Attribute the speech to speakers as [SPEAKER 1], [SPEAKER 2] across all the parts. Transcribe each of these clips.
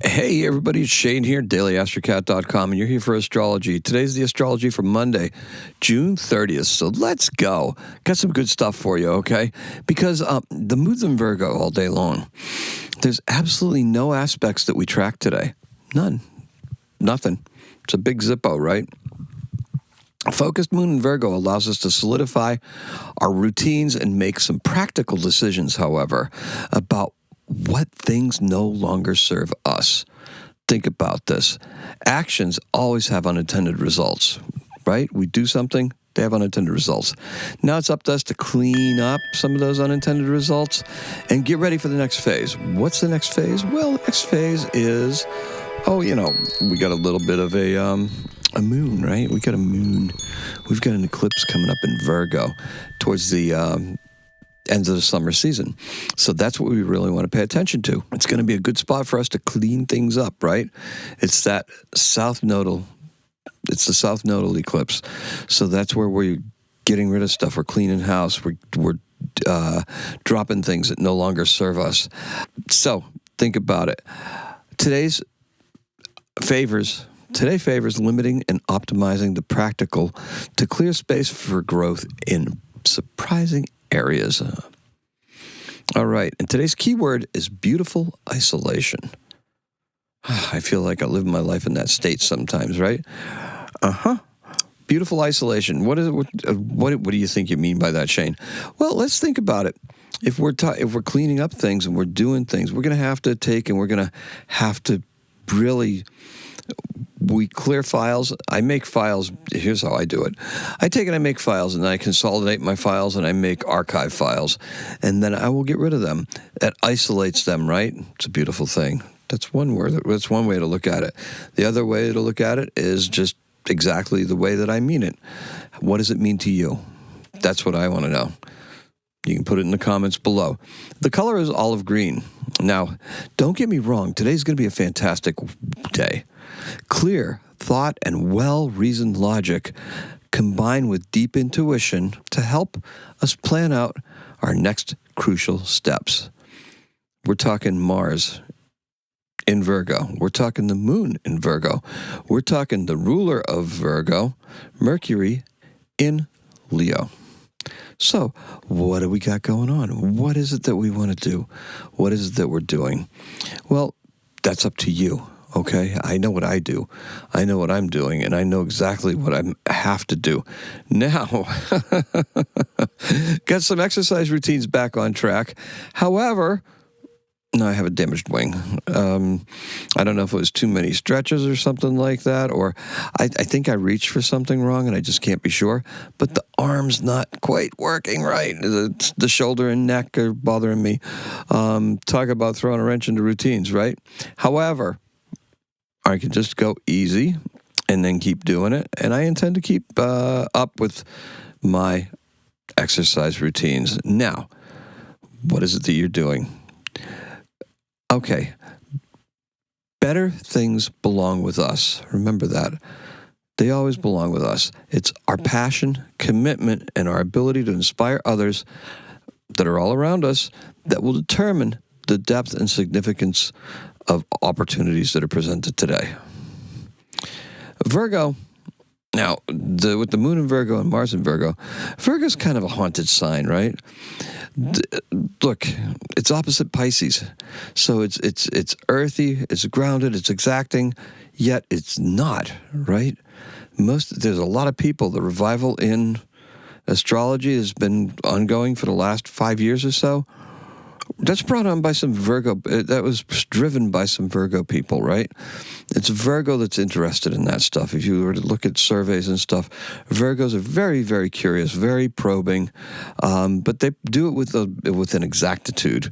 [SPEAKER 1] Hey everybody, it's Shane here, daily-astrocat.com, and you're here for astrology. Today's the astrology for Monday, June 30th, so let's go. Got some good stuff for you, okay? Because the moon's in Virgo all day long. There's absolutely no aspects that we track today. None. Nothing. It's a big Zippo, right? A focused moon in Virgo allows us to solidify our routines and make some practical decisions, however, about what things no longer serve us. Think about this. Actions always have unintended results, right? We do something, they have unintended results. Now it's up to us to clean up some of those unintended results and get ready for the next phase. What's the next phase? Well, the next phase is, we got a little bit of a moon, right? We got a moon. We've got an eclipse coming up in Virgo towards the end of the summer season. So that's what we really want to pay attention to. It's going to be a good spot for us to clean things up, right? It's the south nodal eclipse. So that's where we're getting rid of stuff. We're cleaning house. We're dropping things that no longer serve us. So think about it. Today favors limiting and optimizing the practical to clear space for growth in surprising areas. All right, and today's keyword is beautiful isolation. I feel like I live my life in that state sometimes, right? Beautiful isolation. What do you think you mean by that, Shane? Well, let's think about it. If we're cleaning up things and we're doing things, we're going to have to take and we're going to have to really. We clear files. I make files. Here's how I do it. I take and I make files, and I consolidate my files, and I make archive files, and then I will get rid of them. That isolates them, right? It's a beautiful thing. That's one word. That's one way to look at it. The other way to look at it is just exactly the way that I mean it. What does it mean to you? That's what I want to know. You can put it in the comments below. The color is olive green. Now, don't get me wrong. Today's going to be a fantastic day. Clear thought and well-reasoned logic combine with deep intuition to help us plan out our next crucial steps. We're talking Mars in Virgo. We're talking the moon in Virgo. We're talking the ruler of Virgo, Mercury, in Leo. So, what do we got going on? What is it that we want to do? What is it that we're doing? Well, that's up to you. Okay, I know what I do. I know what I'm doing, and I know exactly what I have to do. Now, got some exercise routines back on track. However, no, I have a damaged wing. I don't know if it was too many stretches or something like that, or I think I reached for something wrong, and I just can't be sure. But the arm's not quite working right. The shoulder and neck are bothering me. Talk about throwing a wrench into routines, right? However, I can just go easy and then keep doing it. And I intend to keep up with my exercise routines. Now, what is it that you're doing? Okay. Better things belong with us. Remember that. They always belong with us. It's our passion, commitment, and our ability to inspire others that are all around us that will determine the depth and significance of opportunities that are presented today. Virgo, now, with the moon in Virgo and Mars in Virgo, Virgo's kind of a haunted sign, right? Look, it's opposite Pisces. So it's earthy, it's grounded, it's exacting, yet it's not, right? There's a lot of people, the revival in astrology has been ongoing for the last 5 years or so. That's brought on by some Virgo, that was driven by some Virgo people, right? It's Virgo that's interested in that stuff. If you were to look at surveys and stuff, Virgos are very, very curious, very probing, but they do it with an exactitude.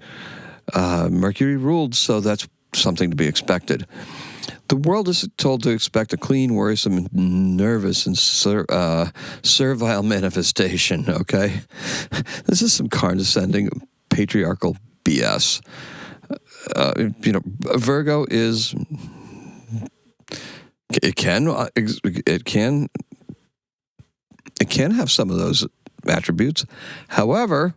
[SPEAKER 1] Mercury ruled, so that's something to be expected. The world is told to expect a clean, worrisome, nervous, and servile manifestation, okay? This is some condescending, patriarchal BS. Virgo is, it can have some of those attributes. However,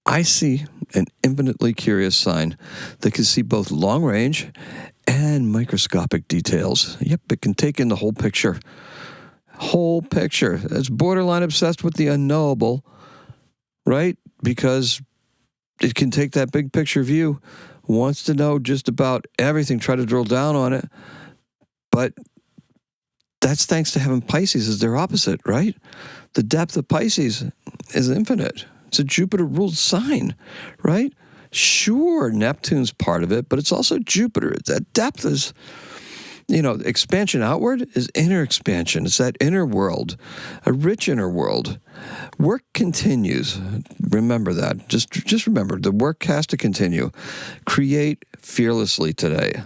[SPEAKER 1] I see an infinitely curious sign that can see both long range and microscopic details. Yep, it can take in the whole picture. Whole picture. It's borderline obsessed with the unknowable, right? Because it can take that big picture view, wants to know just about everything, try to drill down on it. But that's thanks to having Pisces as their opposite, right? The depth of Pisces is infinite. It's a Jupiter-ruled sign, right? Sure, Neptune's part of it, but it's also Jupiter. That depth is, expansion outward is inner expansion. It's that inner world, a rich inner world. Work continues. Remember that. Just remember, the work has to continue. Create fearlessly today.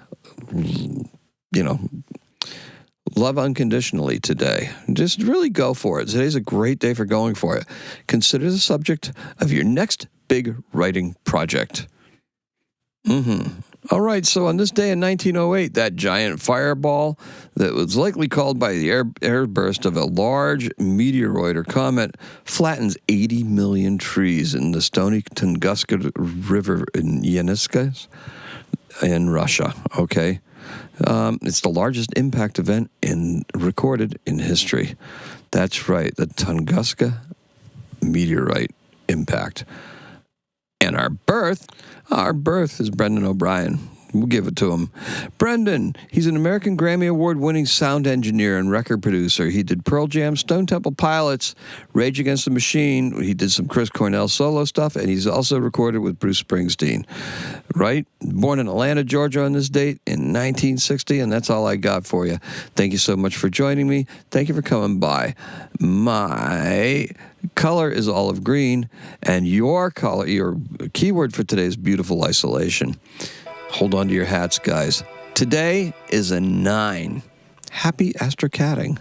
[SPEAKER 1] Love unconditionally today. Just really go for it. Today's a great day for going for it. Consider the subject of your next big writing project. All right, so on this day in 1908, that giant fireball that was likely caused by the airburst of a large meteoroid or comet flattens 80 million trees in the stony Tunguska River in Yeniskas in Russia, okay? It's the largest impact event recorded in history. That's right, the Tunguska meteorite impact. And our birth is Brendan O'Brien. We'll give it to him. Brendan, he's an American Grammy Award-winning sound engineer and record producer. He did Pearl Jam, Stone Temple Pilots, Rage Against the Machine. He did some Chris Cornell solo stuff, and he's also recorded with Bruce Springsteen. Right? Born in Atlanta, Georgia on this date in 1960, and that's all I got for you. Thank you so much for joining me. Thank you for coming by. My color is olive green, and your keyword for today is beautiful isolation. Hold on to your hats, guys. Today is a 9. Happy astrocatting.